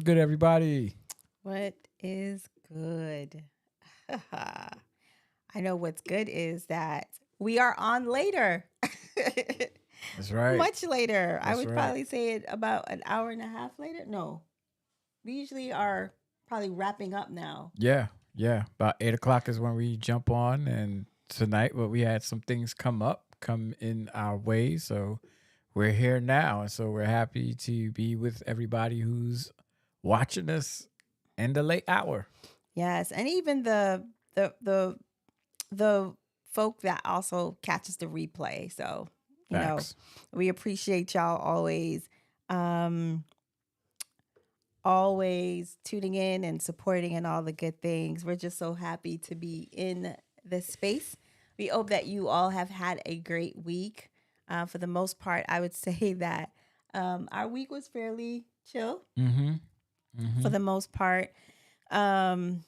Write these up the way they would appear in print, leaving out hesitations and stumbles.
good, everybody? What is good? I know what's good is that we are on later. That's right. Much later. I That's would right. probably say it about an hour and a half later. No, we usually are probably wrapping up now. Yeah, yeah. About 8 o'clock is when we jump on, and tonight, well, we had some things come in our way, so we're here now, and so we're happy to be with everybody who's watching us in the late hour. Yes, and even the folk that also catches the replay. So, you know, Facts. we appreciate y'all um always tuning in and supporting and all the good things. We're just so happy to be in this space. We hope that you all have had a great week. For the most part, I would say that our week was fairly chill Mm-hmm. for Mm-hmm. the most part. Um,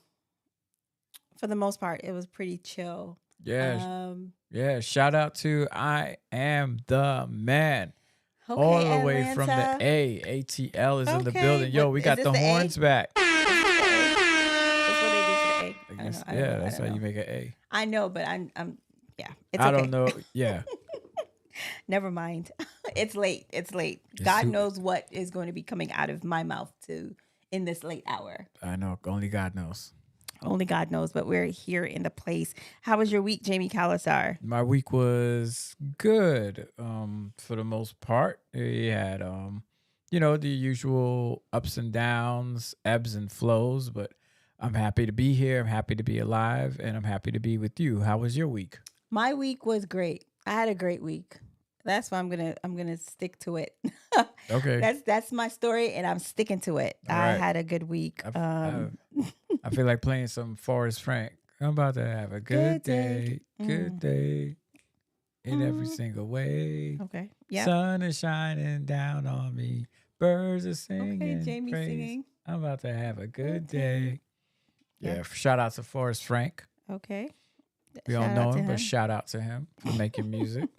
for the most part, it was pretty chill. Yeah. Um, Yeah. Shout out to I am the man. okay, All the way from the Atlanta. ATL is in the Okay, building. Yo, what we is got this the the horns A? back. Is this the A? That's what they do for the A. I I don't know. guess, I don't yeah, know. I that's don't how you know. make an A. I know, but I'm yeah, it's I don't okay. know. Yeah. Never mind. It's late. It's late. It's God super. knows what is going to be coming out of my mouth to in this late hour. I know. Only God knows. Only God knows, but we're here in the place. How was your week, Jamie Calasar? My week was good. For the most part, we had the usual ups and downs, ebbs and flows. But I'm happy to be here. I'm happy to be alive, and I'm happy to be with you. How was your week? My week was great. I had a great week. That's why I'm gonna stick to it. Okay. That's my story, and I'm sticking to it. All I right. had a good week. I, f- I, I feel like playing some Forrest Frank. I'm about to have a good Good day. day, good Mm, day in every mm. single way. Okay. Yep. Sun is shining down on me. Birds are Okay. singing Jamie praise. singing. I'm about to have a Good good day. day. Yeah. Yeah, shout out to Forrest Frank. Okay. We don't Shout out know to him, but him. shout out to him for making music.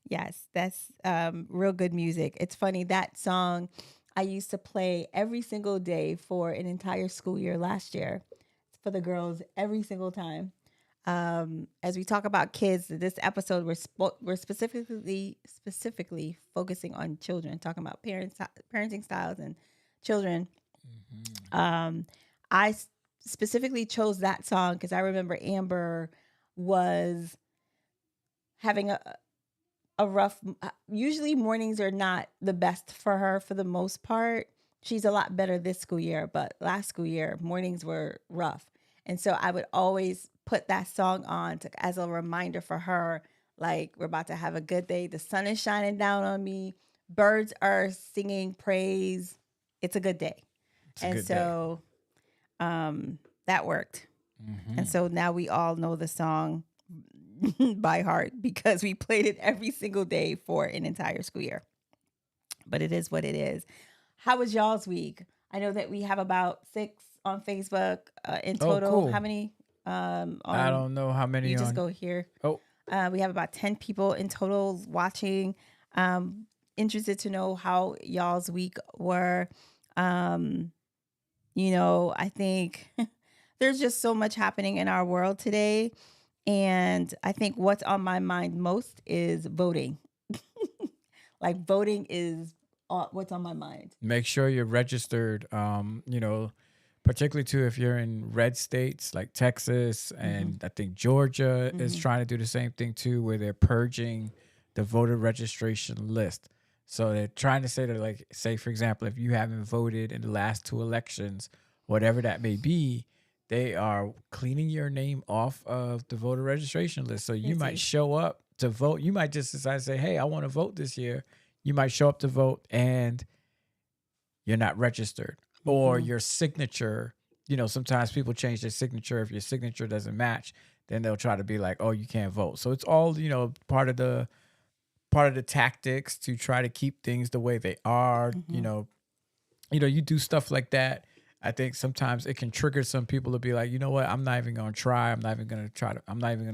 Yes, that's real good music. It's funny that song I used to play every single day for an entire school year last year for the girls every single time. As we talk about kids, this episode we're specifically focusing on children, talking about parenting styles and children. Mhm. Um, I specifically chose that song because I remember Amber was having a rough usually mornings are not the best for her for the most part. She's a lot better this school year, but last school year mornings were rough. And so I would always put that song on as a reminder for her, like, we're about to have a good day, the sun is shining down on me, birds are singing praise, it's a good day. It's a And good day. so that worked. And Hmm. so now we all know the song by heart because we played it every single day for an entire school year. But it is what it is. How was y'all's week? I know that we have about 6 on Facebook in Oh, total. How cool. many I on don't know how you many just on. go here? Oh, We have about 10 people in total watching. Um, Interested to know how y'all's week were. Um, I think there's just so much happening in our world today. And I think what's on my mind most is voting. Like voting is what's on my mind. make sure you're registered. Particularly too if you're in red states like Texas, Hmm. and I think Georgia is Hmm. trying to do the same thing too, where they're purging the voter registration list. So they're trying to say that, like, say for example, if you haven't voted in the last two elections, whatever that may be, they are cleaning your name off of the voter registration list. So you might Crazy. show up to vote. You might just decide to say, "Hey, I want to vote this year." You might show up to vote and you're not registered, or Hmm. your signature. Sometimes people change their signature. If your signature doesn't match, then they'll try to be like, oh, you can't vote. So it's all, part of the tactics to try to keep things the way they are. Hmm. You do stuff like that. I think sometimes it can trigger some people to be like, you know what, I'm not even going to try. I'm not even going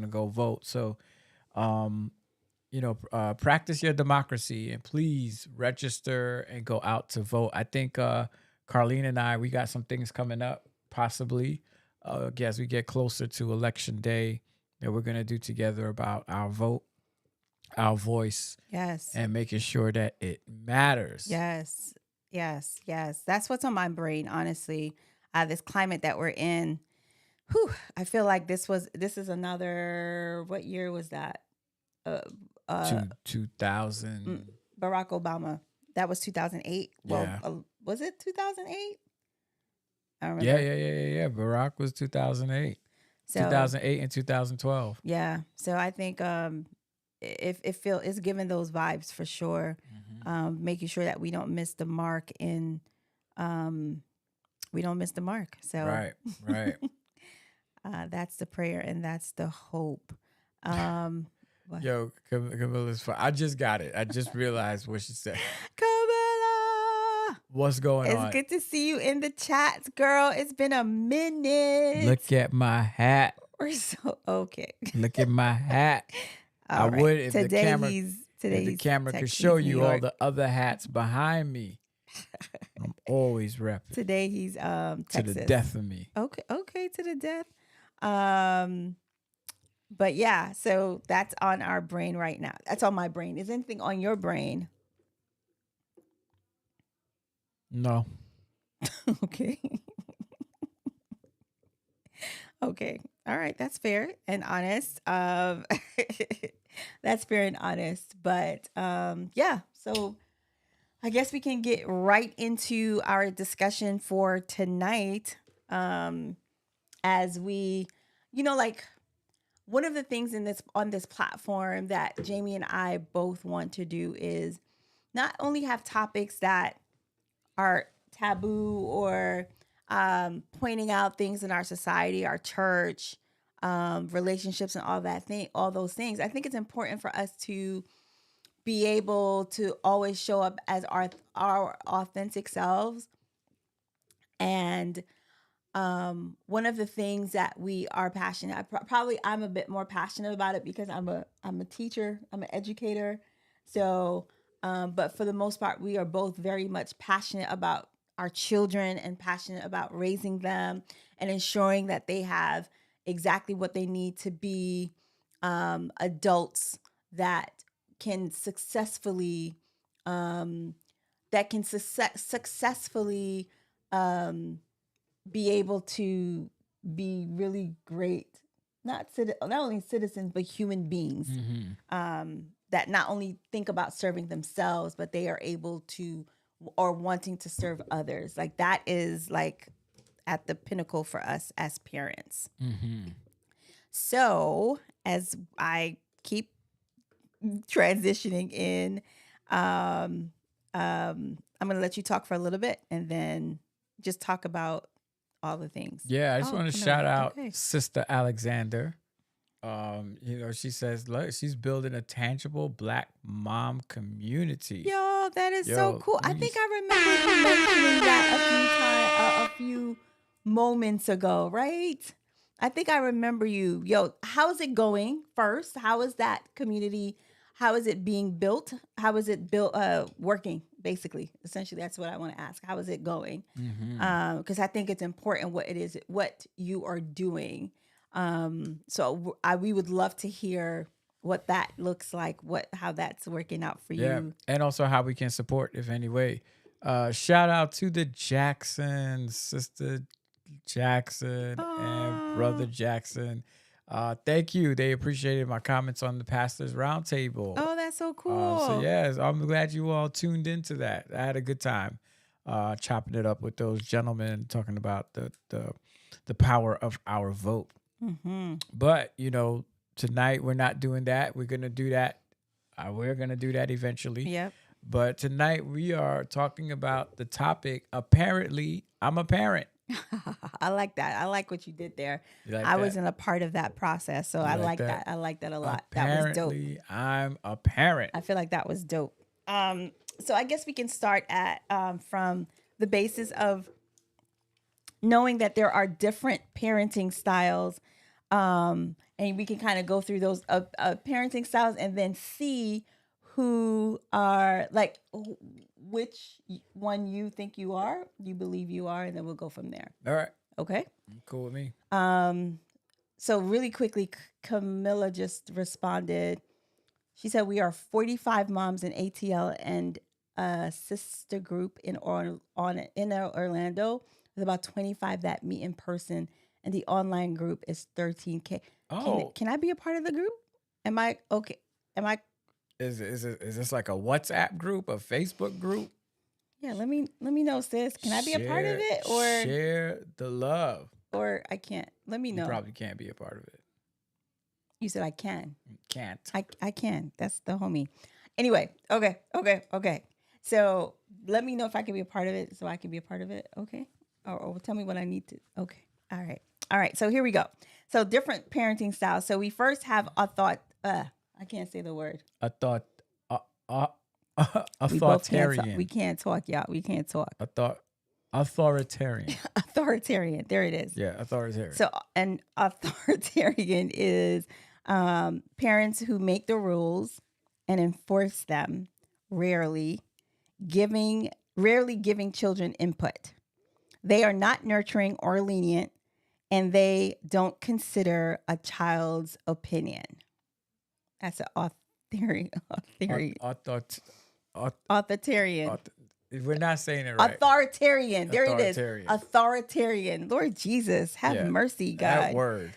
to go vote. So um practice your democracy and please register and go out to vote. I think Carlene and I, we got some things coming up, possibly, as we get closer to election day, that we're gonna do together about our vote, our voice, Yes. and making sure that it matters. Yes. Yes. Yes. That's what's on my brain, honestly. This climate that we're in. Whew, I feel like this is another, what year was that? Uh, uh, 2000. Barack Obama. That was 2008. Yeah. Well, was it 2008? I don't Yeah, remember. yeah. Barack was 2008. So 2008 and 2012. yeah. So I think it's giving those vibes for sure. Making sure that we don't miss the mark So Right. that's the prayer and that's the hope. What? Yo, Camilla's fun. I just got it. I just realized what she said. Camilla, What's going on? it's good to see you in the chats, girl. It's been a minute. Look at my hat. We're so okay. Look at my hat. All I right. would if Today the he's camera could texting show New you all York. the other hats behind me. I'm always repping Today he's to Texas. the death of me. Okay, to the death. But yeah, so that's on our brain right now. That's on my brain. Is anything on your brain? No. Okay. Okay. All right. That's fair and honest. That's fair and honest. But yeah. So I guess we can get right into our discussion for tonight. As we, like one of the things on this platform that Jamie and I both want to do is not only have topics that are taboo or pointing out things in our society, our church, relationships, and all those things. I think it's important for us to be able to always show up as our authentic selves. And one of the things that we are passionate, I'm a bit more passionate about it because I'm a teacher, I'm an educator. So, but for the most part, we are both very much passionate about our children and passionate about raising them and ensuring that they have exactly what they need to be adults that can successfully be able to be really great, not only citizens, but human beings that not only think about serving themselves, but they are able to or wanting to serve others. Like that is like at the pinnacle for us as parents. So as I keep transitioning in, I'm going to let you talk for a little bit and then just talk about all the things. Yeah, I just want to shout out Okay. Sister Alexander. She says, look, she's building a tangible Black mom community. Yo, that is so cool. I think I remember you mentioning that a few moments ago, right? I think I remember you. Yo, how's it going first? How is that community? How is it being built? How is it built, working, basically? Essentially, that's what I want to ask. How is it going? Because I think it's important what you are doing. So we would love to hear what that looks like, how that's working out for you. And also how we can support, if any way. Shout out to the Jacksons, Sister Jackson and Brother Jackson. Thank you. They appreciated my comments on the Pastor's Roundtable. Oh, that's so cool. So yes, I'm glad you all tuned into that. I had a good time chopping it up with those gentlemen, talking about the power of our vote. But tonight we're not doing that. We're gonna do that. We're gonna do that eventually. Yep. But tonight we are talking about the topic. Apparently, I'm a parent. I like that. I like what you did there. Like I that? wasn't a part of that process, so I like that. I like that a lot. Apparently, that was dope. I'm a parent. I feel like that was dope. So I guess we can start at from the basis of knowing that there are different parenting styles, and we can kind of go through those parenting styles and then see who are like which one you think you are, you believe you are, and then we'll go from there. All right. Okay. Cool with me. So really quickly, Camilla just responded. She said, we are 45 moms in ATL and a sister group in Orlando with about 25 that meet in person. And the online group is 13K. Oh, Can I be a part of the group? Am I okay? Am I? is this like a WhatsApp group, a Facebook group? Yeah, let me know, sis. Can I be a part of it, or share the love? Or I can't? Let me know. You probably can't be a part of it. You said I can. Can't. I can. That's the homie. Anyway, okay. So let me know if I can be a part of it, so I can be a part of it. Okay. Or tell me what I need to. Okay. All right. So here we go. So different parenting styles. So we first have I can't say the word. Authoritarian. We can't talk, y'all. We can't talk. Authoritarian. Authoritarian. There it is. Yeah, authoritarian. So an authoritarian is parents who make the rules and enforce them, rarely giving children input. They are not nurturing or lenient, and they don't consider a child's opinion. That's an authoritarian. We're not saying it right. Authoritarian. There it is. Authoritarian. Lord Jesus, have mercy, God. That word.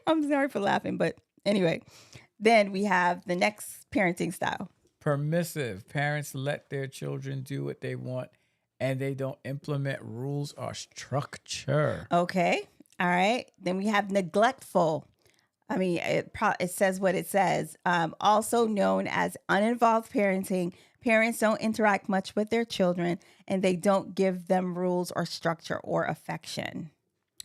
I'm sorry for laughing, but anyway. Then we have the next parenting style. Permissive. Parents let their children do what they want, and they don't implement rules or structure. Okay. All right. Then we have neglectful. I mean, it says what it says. Also known as uninvolved parenting. Parents don't interact much with their children, and they don't give them rules or structure or affection.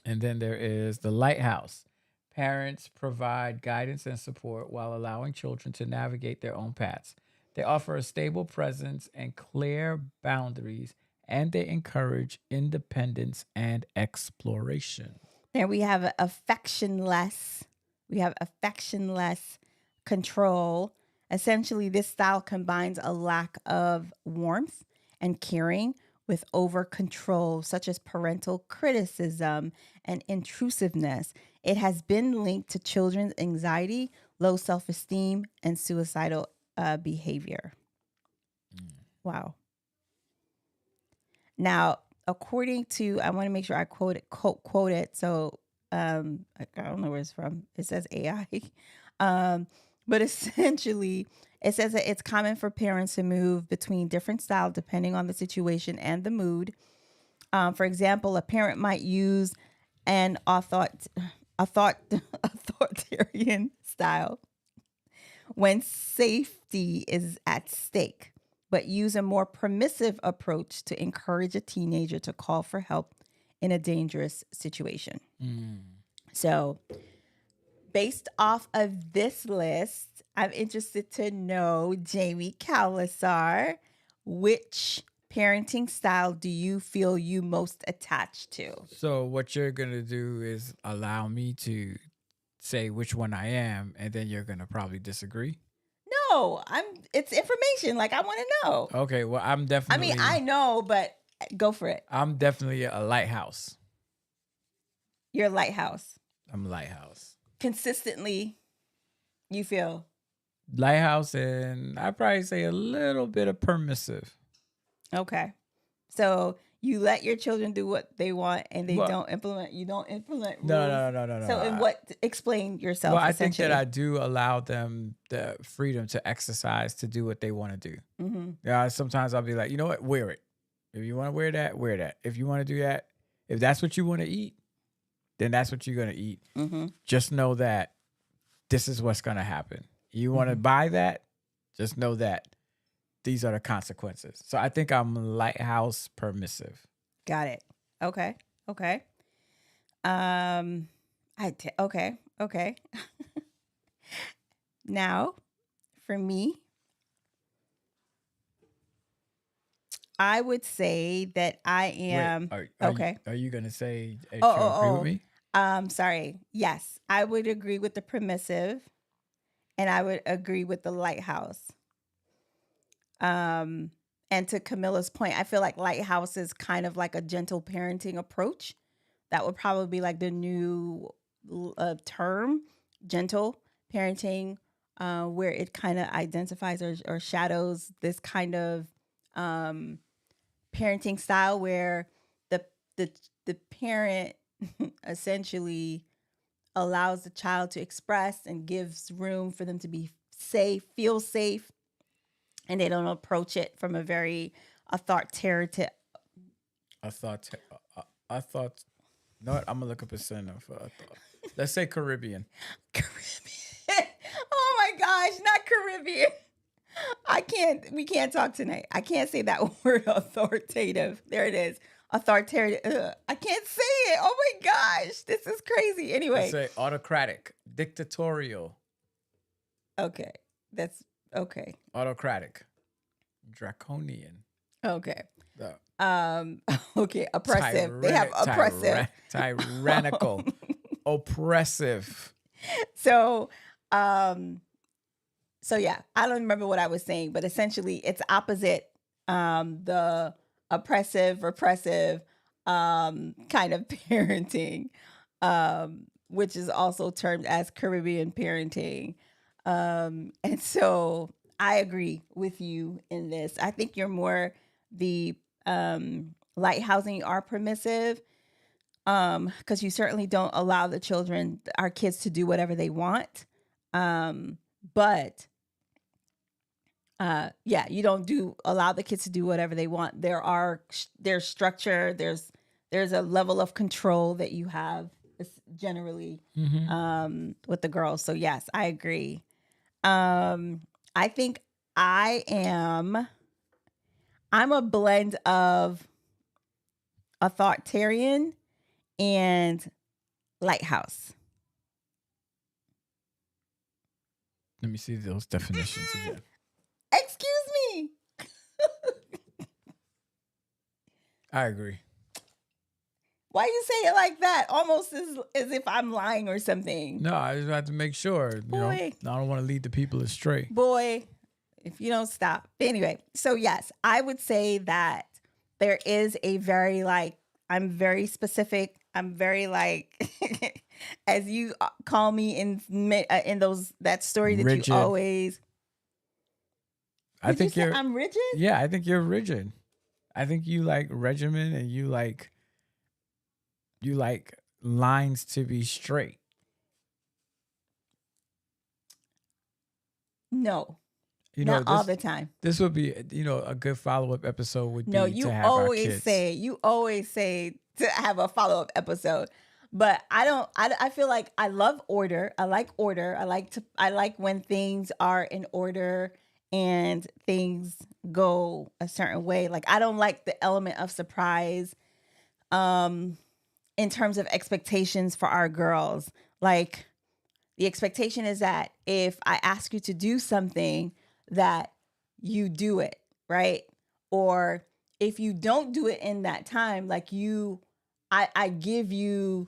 And then there is the lighthouse. Parents provide guidance and support while allowing children to navigate their own paths. They offer a stable presence and clear boundaries, and they encourage independence and exploration. Then we have affectionless. We have affectionless control. Essentially, this style combines a lack of warmth and caring with over control, such as parental criticism and intrusiveness. It has been linked to children's anxiety, low self-esteem, and suicidal behavior. Wow. Now, according to, I want to make sure I quote it. So I don't know where it's from. It says AI. But essentially, it says that it's common for parents to move between different styles depending on the situation and the mood. For example, a parent might use an authoritarian style when safety is at stake, but use a more permissive approach to encourage a teenager to call for help in a dangerous situation. So based off of this list, I'm interested to know, Jamie Kalasar, which parenting style do you feel you most attached to? So what you're going to do is allow me to say which one I am, and then you're going to probably disagree. No, it's information. Like, I want to know. Okay, well, I'm definitely... I know, but go for it. I'm definitely a lighthouse. You're a lighthouse. I'm a lighthouse. Consistently, you feel? Lighthouse, and I'd probably say a little bit of permissive. Okay. So you let your children do what they want, and you don't implement rules? No. So in what? Explain yourself. Well, I think that I do allow them the freedom to exercise, to do what they want to do. Mm-hmm. Yeah, sometimes I'll be like, you know what? Wear it. If you want to wear that, wear that. If you want to do that, if that's what you want to eat, then that's what you're going to eat. Mm-hmm. Just know that this is what's going to happen. You want to buy that, just know that these are the consequences. So I think I'm lighthouse permissive. Got it. Okay. Okay. Okay. Now, for me, I would say that I am... Wait, okay. Are you going to say you agree with me? Sorry. Yes, I would agree with the permissive. And I would agree with the lighthouse. And to Camilla's point, I feel like lighthouse is kind of like a gentle parenting approach. That would probably be like the new term, gentle parenting, where it kind of identifies or shadows this kind of parenting style where the the the parent essentially allows the child to express and gives room for them to be safe, feel safe, and they don't approach it from a very authoritative. I thought, I thought, no, what? I'm gonna look up a synonym for I thought. Let's say Caribbean. Caribbean. Oh my gosh, not Caribbean. I can't. We can't talk tonight. I can't say that word authoritative. There it is. Authoritarian. Ugh, I can't say it. Oh my gosh, this is crazy. Anyway, Let's say autocratic, dictatorial, okay, that's okay. autocratic, draconian. Okay. The Okay. Oppressive. They have oppressive. Tyrannical, oppressive. So, so yeah, I don't remember what I was saying, but essentially it's opposite the oppressive, repressive kind of parenting, which is also termed as Caribbean parenting. And so I agree with you in this. I think you're more the lighthousing, you are permissive, because you certainly don't allow the children, our kids, to do whatever they want. But yeah, you don't allow the kids to do whatever they want. There's structure, there's a level of control that you have generally with the girls. So yes, I agree. I think I'm a blend of authoritarian and lighthouse. Let me see those definitions again. Excuse me. I agree. Why you say it like that? Almost as if I'm lying or something. No, I just have to make sure. Boy. I don't want to lead the people astray. Boy, if you don't stop. But anyway, so yes, I would say that there is a very I'm very specific. I'm very as you call me in that story that rigid. You always. I think I'm rigid. Yeah, I think you're rigid. I think you like regimen and you like lines to be straight. No. Not all the time. This would be, a good follow-up episode would be you to have our kids. You always say to have a follow-up episode. But I feel like I love order. I like order. I like when things are in order and things go a certain way. Like I don't like the element of surprise in terms of expectations for our girls. Like the expectation is that if I ask you to do something, that you do it, right? Or if you don't do it in that time, I give you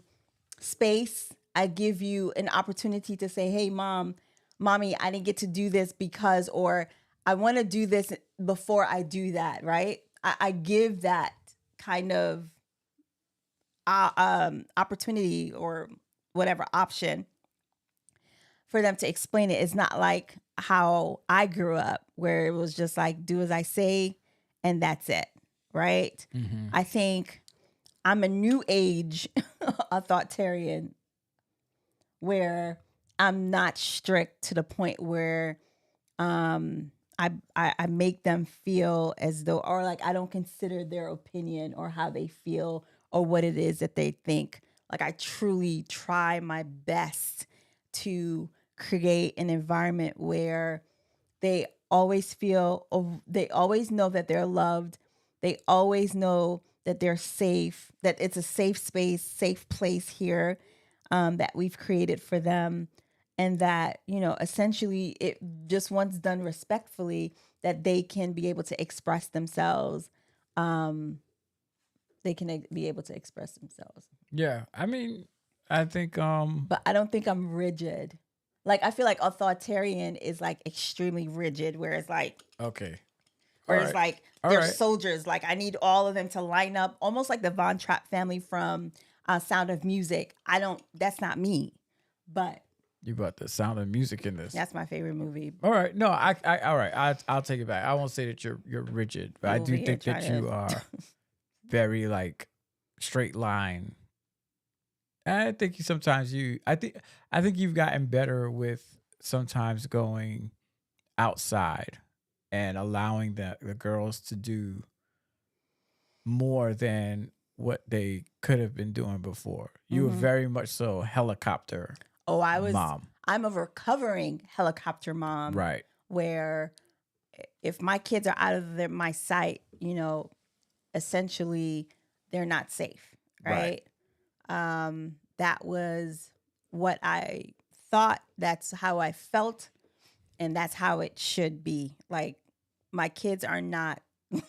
space. I give you an opportunity to say, hey, mommy, I didn't get to do this because, or I want to do this before I do that, right? I give that kind of opportunity or whatever option for them to explain it. It's not like how I grew up where it was just like, do as I say and that's it, right? Mm-hmm. I think I'm a new age authoritarian where I'm not strict to the point where I make them feel as though, or like I don't consider their opinion or how they feel or what it is that they think. Like I truly try my best to create an environment where they always they always know that they're loved. They always know that they're safe, that it's a safe space, safe place here that we've created for them. And that, essentially it just once done respectfully, that they can be able to express themselves. They can be able to express themselves. Yeah. I mean, I think but I don't think I'm rigid. Like I feel like authoritarian is like extremely rigid, Okay. All whereas right. like All they're right. soldiers. Like I need all of them to line up, almost like the Von Trapp family from Sound of Music. I don't. That's not me, but You brought the Sound of Music in this. that's my favorite movie. All right. No, all right. I'll take it back. I won't say that you're rigid, but You I over do here think that trying you to. are very like straight line. And I think I think you've gotten better with sometimes going outside and allowing the girls to do more than what they could have been doing before. You were Hmm. very much so helicopter Oh, mom. I'm a recovering helicopter mom Right. where if my kids are out of my sight, essentially they're not safe, Right. right? That was what I thought. That's how I felt, and that's how it should be. Like my kids are not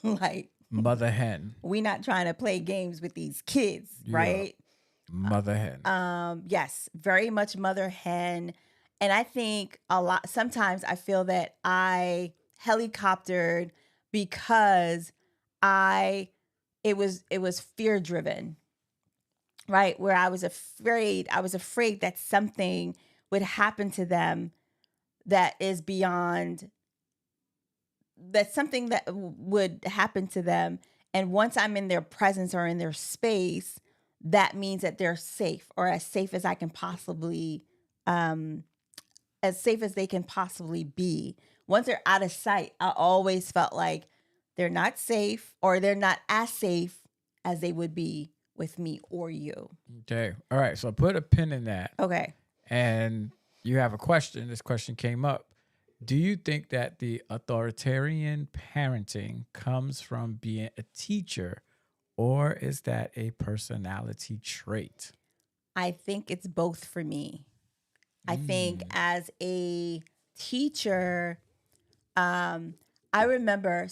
like Mother hen. we not trying to play games with these kids, Yeah. right? Mother hen. Yes, very much mother hen. And I think a lot sometimes I feel that I helicoptered because I it was fear driven, right? Where I was afraid that something would happen to them that is beyond that something that would happen to them. And once I'm in their presence or in their space, that means that they're safe or as safe as I can possibly, um, as safe as they can possibly be. Once they're out of sight, I always felt like they're not safe or they're not as safe as they would be with me or you. Okay. All right. So put a pin in that. Okay. And you have a question. This question came up. Do you think that the authoritarian parenting comes from being a teacher, or is that a personality trait? I think it's both for me. I think Mm. as a teacher, um, I remember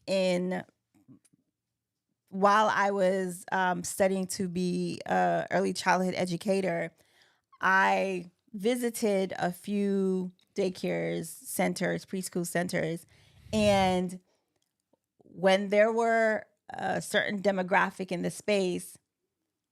in while I was studying to be a early childhood educator, I visited a few daycares, centers, preschool centers, and when there were a certain demographic in the space,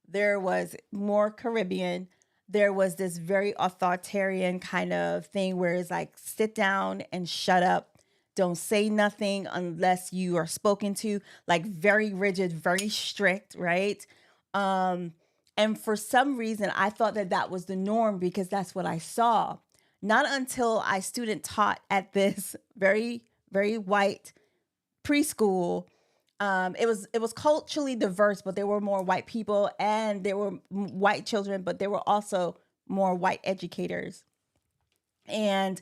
there was more Caribbean. There was this very authoritarian kind of thing where it's like, sit down and shut up. Don't say nothing unless you are spoken to, like very rigid, very strict, right? Um, and for some reason, I thought that that was the norm because that's what I saw. Not until I student taught at this very, very white preschool. It was culturally diverse, but there were more white people and there were white children, but there were also more white educators. And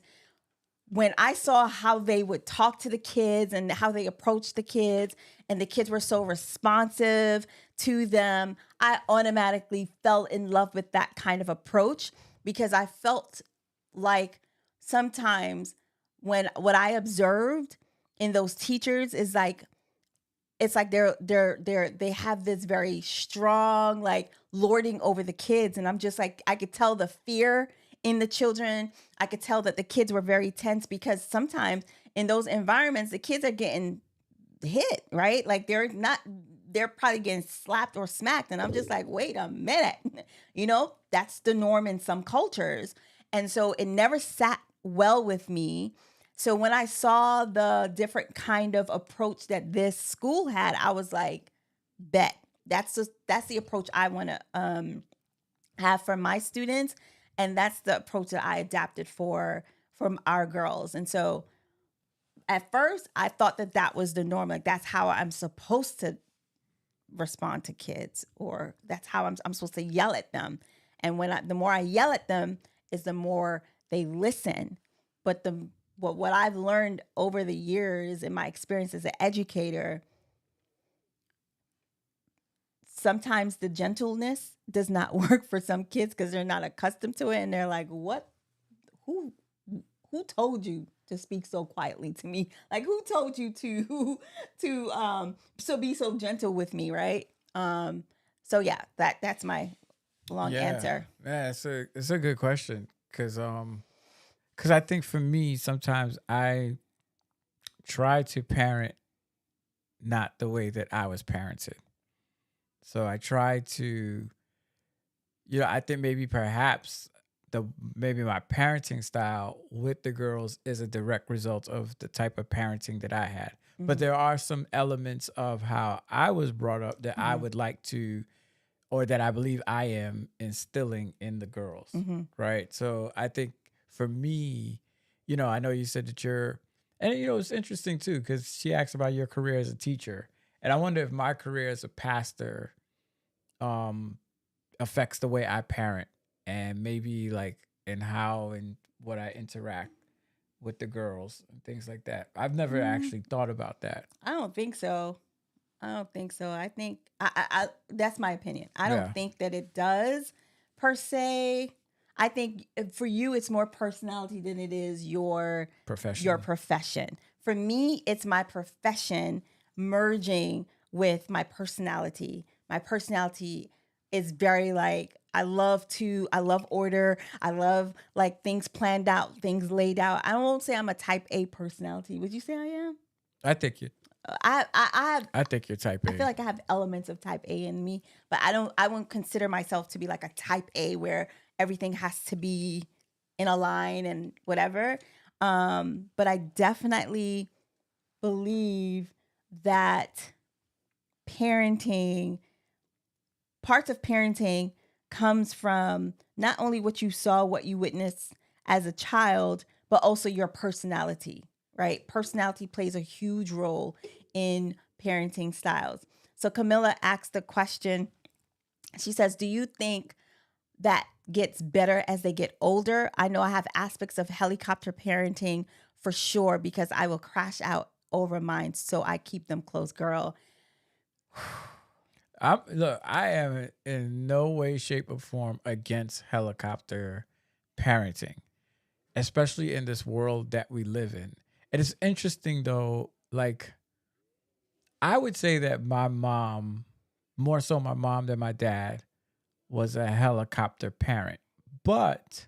when I saw how they would talk to the kids and how they approached the kids, and the kids were so responsive to them, I automatically fell in love with that kind of approach because I felt like sometimes when what I observed in those teachers is like it's like they have this very strong like lording over the kids, and I'm just like I could tell the fear in the children. I could tell that the kids were very tense because sometimes in those environments the kids are getting hit, right? Like they're probably getting slapped or smacked, and I'm just like, wait a minute. That's the norm in some cultures. And so it never sat well with me. So when I saw the different kind of approach that this school had, I was like, bet that's the approach I want to have for my students, and that's the approach that I adapted for from our girls. And so at first I thought that that was the norm, like that's how I'm supposed to respond to kids, or that's how I'm supposed to yell at them. And the more I yell at them is the more they listen. But what I've learned over the years in my experience as an educator, sometimes the gentleness does not work for some kids because they're not accustomed to it, and they're like, what, who who told you to speak so quietly to me? Like who told you to be so gentle with me, right? So yeah, that's my long Yeah. answer. Yeah, it's a good question. Cause cause I think for me sometimes I try to parent not the way that I was parented. So I try to, I think maybe perhaps the maybe my parenting style with the girls is a direct result of the type of parenting that I had. But Mm-hmm. there are some elements of how I was brought up that I Mm-hmm. would like to, or that I believe I am instilling in the girls. Mm-hmm. Right. So I think for me, I know you said that and it's interesting too, because she asked about your career as a teacher. And I wonder if my career as a pastor um affects the way I parent, and maybe like in how and what I interact with the girls and things like that. I've never Mm, actually thought about that. I don't think so. I don't think so. I think I that's my opinion. I don't Yeah. think that it does per se. I think for you it's more personality than it is your Profession. profession. For me, it's my profession merging with my personality. My personality is very like I love order. I love like things planned out, things laid out. I won't say I'm a type A personality. Would you say I am? I think you I I think you're type I feel A. like I have elements of type A in me, but I wouldn't consider myself to be like a type A where everything has to be in a line and whatever. But I definitely believe that parenting, parts of parenting comes from not only what you saw, what you witnessed as a child, but also your personality, right? Personality plays a huge role in parenting styles. So Camilla asked the question, she says, do you think that gets better as they get older? I know I have aspects of helicopter parenting for sure because I will crash out over mine, so I keep them close, girl. I am in no way, shape, or form against helicopter parenting, especially in this world that we live in. It is interesting though, like I would say that my mom, more so my mom than my dad, was a helicopter parent. But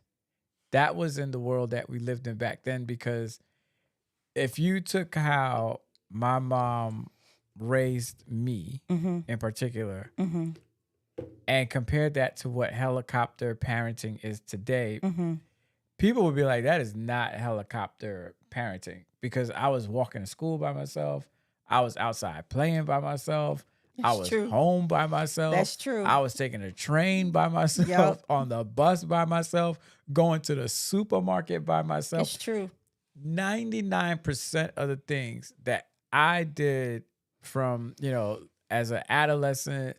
that was in the world that we lived in back then, because if you took how my mom raised me Mm-hmm. in particular Mm-hmm. and compared that to what helicopter parenting is today, Mm-hmm. people would be like, that is not helicopter parenting, because I was walking to school by myself. I was outside playing by myself. I That's was true. home by myself. That's true. I was taking a train by myself, Yep. on the bus by myself, going to the supermarket by myself. It's true. 99% of the things that I did from, as an adolescent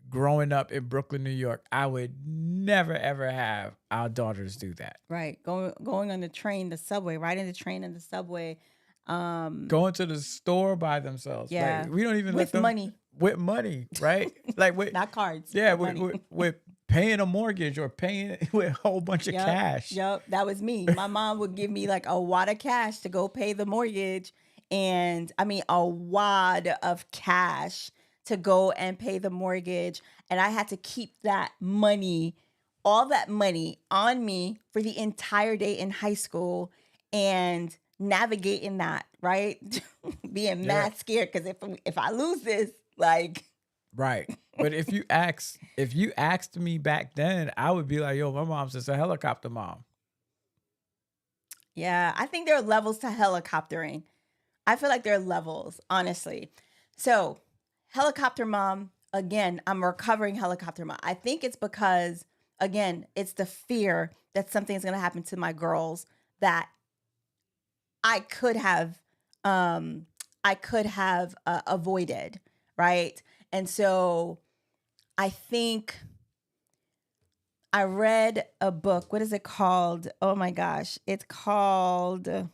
growing up in Brooklyn, New York, I would never ever have our daughters do that. Right. Going on the train, the subway, riding the train and the subway. Going to the store by themselves. Like Yeah. we don't even let With them money, with money, right? Like with not cards, yeah, but money. with paying a mortgage or paying with a whole bunch of Yep. cash. Yep. That was me. My mom would give me like a wad of cash to go pay the mortgage. And I mean, a wad of cash to go and pay the mortgage. And I had to keep that money, all that money on me for the entire day in high school and navigating that, right? Being Yeah. mad scared because if I lose this, like, Right. But if you asked me back then, I would be like, yo, my mom's just a helicopter mom. yeah, I think there are levels to helicoptering. I feel like there are levels, honestly. So, helicopter mom, again, I'm a recovering helicopter mom. I think it's because, again, it's the fear that something's going to happen to my girls that I could have, avoided, right? And so, I think I read a book. What is it called? Oh my gosh, it's called. Dang,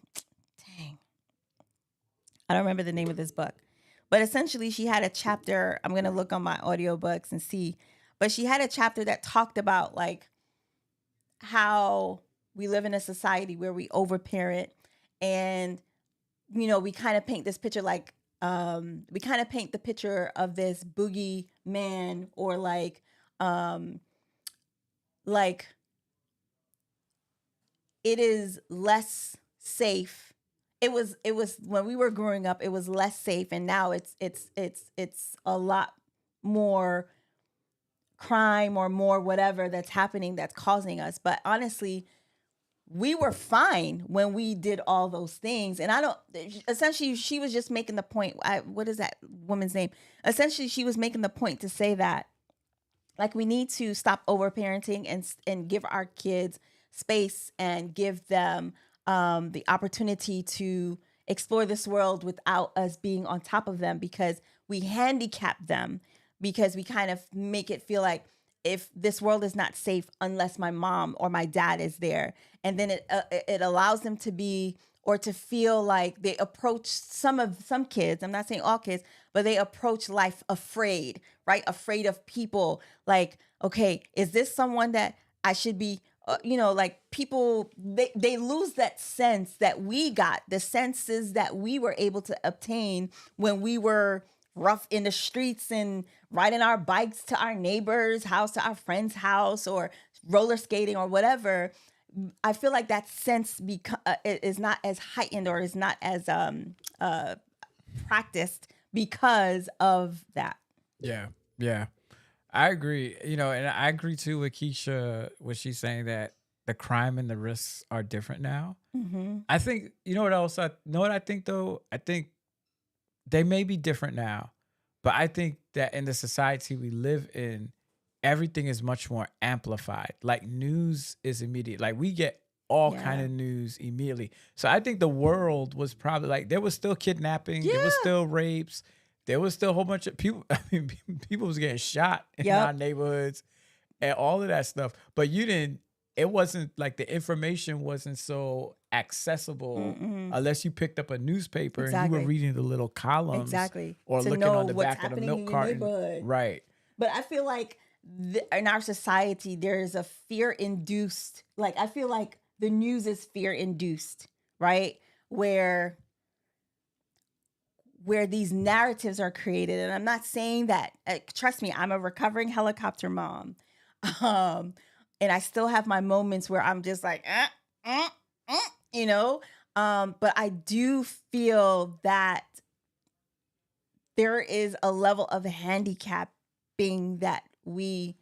I don't remember the name of this book. But essentially, she had a chapter. I'm going to look on my audiobooks and see. But she had a chapter that talked about like how we live in a society where we overparent and, we kind of paint this picture like, we kind of paint the picture of this boogie man or like it is less safe. It was when we were growing up, it was less safe, and now it's a lot more crime or more whatever that's happening that's causing us. But honestly, we were fine when we did all those things. And I don't, essentially, she was just making the point. What is that woman's name? Essentially, she was making the point to say that, like, we need to stop overparenting and give our kids space and give them the opportunity to explore this world without us being on top of them, because we handicap them, because we kind of make it feel like, if this world is not safe unless my mom or my dad is there, and then it allows them to be, or to feel like they approach some kids. I'm not saying all kids, but they approach life afraid, right? Afraid of people. Like, okay, is this someone that I should be? Like, people, they lose that sense that we got, the senses that we were able to obtain when we were rough in the streets and riding our bikes to our neighbor's house, to our friend's house, or roller skating or whatever. I feel like that sense is not as heightened, or is not as practiced because of that. Yeah, yeah, I agree. And I agree too with Keisha when she's saying that the crime and the risks are different now. Mm-hmm. I think what else? What I think though. I think they may be different now, but I think that in the society we live in, everything is much more amplified. Like, news is immediate. Like, we get all kind Yeah. of news immediately. So I think the world was probably like, there was still kidnapping, there was Yeah. still rapes, there was still a whole bunch of people. I mean, people was getting shot in Yep. our neighborhoods and all of that stuff. But it wasn't like the information wasn't so accessible Mm-mm. unless you picked up a newspaper and you Exactly. were reading the little columns Exactly. or To looking know on the what's back of the happening milk in your carton. neighborhood. Right. But I feel like in our society, there's a fear-induced, like, I feel like the news is fear-induced, right? Where these narratives are created. And I'm not saying that, trust me, I'm a recovering helicopter mom. And I still have my moments where I'm just like, you know? But I do feel that there is a level of handicapping that we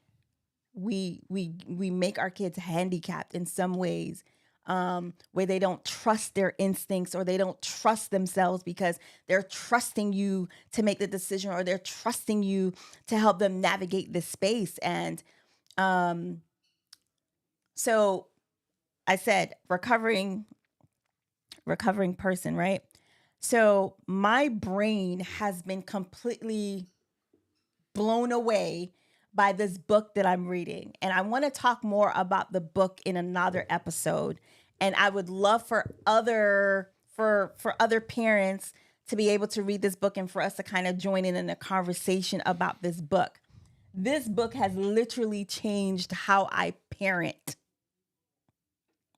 make our kids handicapped in some ways, where they don't trust their instincts, or they don't trust themselves, because they're trusting you to make the decision, or they're trusting you to help them navigate this space. And so I said, recovering person, right? So my brain has been completely blown away by this book that I'm reading. And I want to talk more about the book in another episode. And I would love for other parents to be able to read this book, and for us to kind of join in a conversation about this book. This book has literally changed how I parent.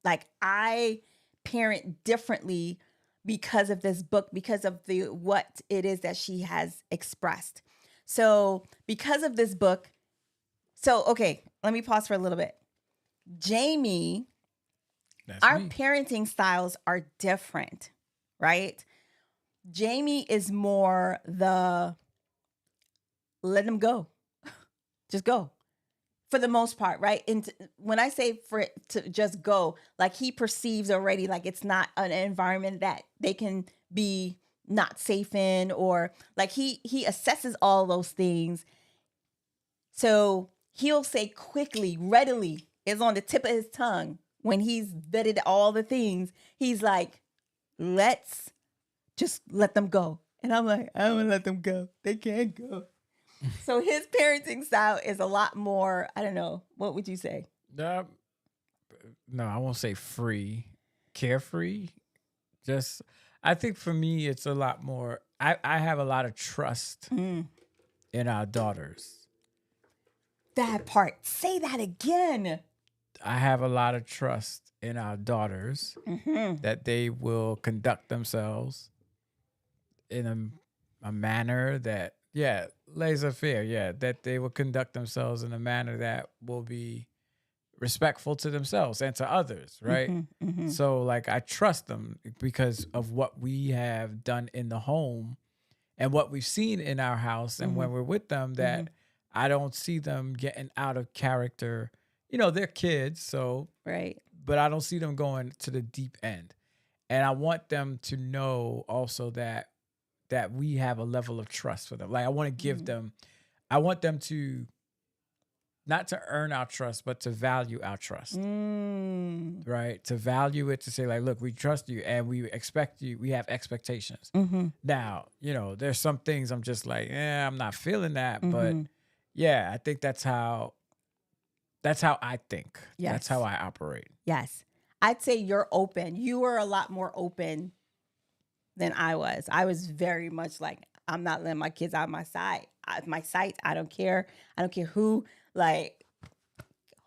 Like, I parent differently because of this book, because of what it is that she has expressed. So because of this book, okay, let me pause for a little bit. Jaime, our parenting styles are different, right? Jaime is more the let them go. Just go. For the most part, right? And when I say for it to just go, like, he perceives already, like, it's not an environment that they can be not safe in, or like, he assesses all those things. So he'll say quickly, readily, is on the tip of his tongue, when he's vetted all the things, he's like, let's just let them go. And I'm like, I don't let them go. They can't go. So his parenting style is a lot more, I don't know, what would you say? No, I won't say free, carefree. Just, I think for me, it's a lot more, I have a lot of trust in our daughters. That part. Say that again. I have a lot of trust in our daughters that they will conduct themselves in a manner that, laissez-faire, that they will conduct themselves in a manner that will be respectful to themselves and to others, right? Mm-hmm. So like I trust them because of what we have done in the home and what we've seen in our house and Mm-hmm. when we're with them, Mm-hmm. that I don't see them getting out of character. You know, they're kids, so Right. but I don't see them going to the deep end. And I want them to know also that we have a level of trust for them. Like I want to give Mm-hmm. them, I want them to not to earn our trust, but to value our trust. Right? To value it, to say, like, look, we trust you and we expect you, we have expectations. Mm-hmm. Now, you know, there's some things I'm just like, I'm not feeling that. But Mm-hmm. yeah, I think that's how I think. That's Yes. how I operate. Yes. I'd say you're open. You were a lot more open than I was. I was very much like, I'm not letting my kids out of my sight. My sight. I don't care. I don't care who. Like,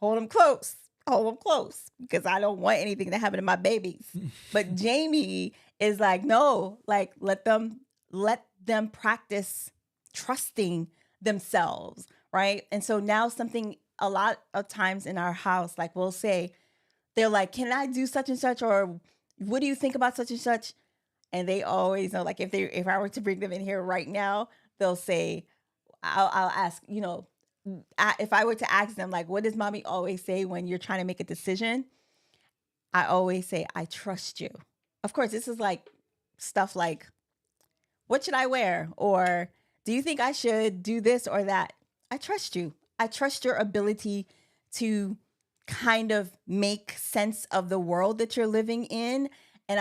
hold them close. Hold them close because I don't want anything to happen to my babies. But Jamie is like, no, like let them practice trusting themselves, right? And so now something a lot of times in our house, like we'll say, they're like, can I do such and such? Or what do you think about such and such? And they always know, like if I were to bring them in here right now, they'll say, I'll ask, you know, if I were to ask them, like, what does mommy always say when you're trying to make a decision? I always say, I trust you. Of course, this is like stuff like, what should I wear? Or do you think I should do this or that? I trust you. I trust your ability to kind of make sense of the world that you're living in. And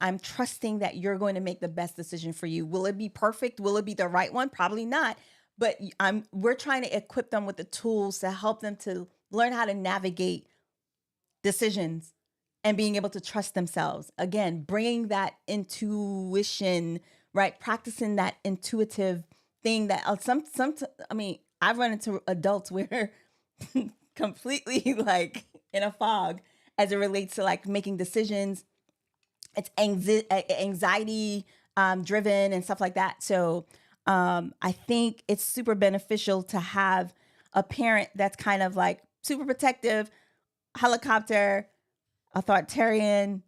I'm trusting that you're going to make the best decision for you. Will it be perfect? Will it be the right one? Probably not. But we're trying to equip them with the tools to help them to learn how to navigate decisions and being able to trust themselves. Again, bringing that intuition, right? Practicing that intuitive thing that I mean, I've run into adults where completely like in a fog as it relates to like making decisions. It's anxiety driven and stuff like that. So I think it's super beneficial to have a parent that's kind of like super protective, helicopter, authoritarian,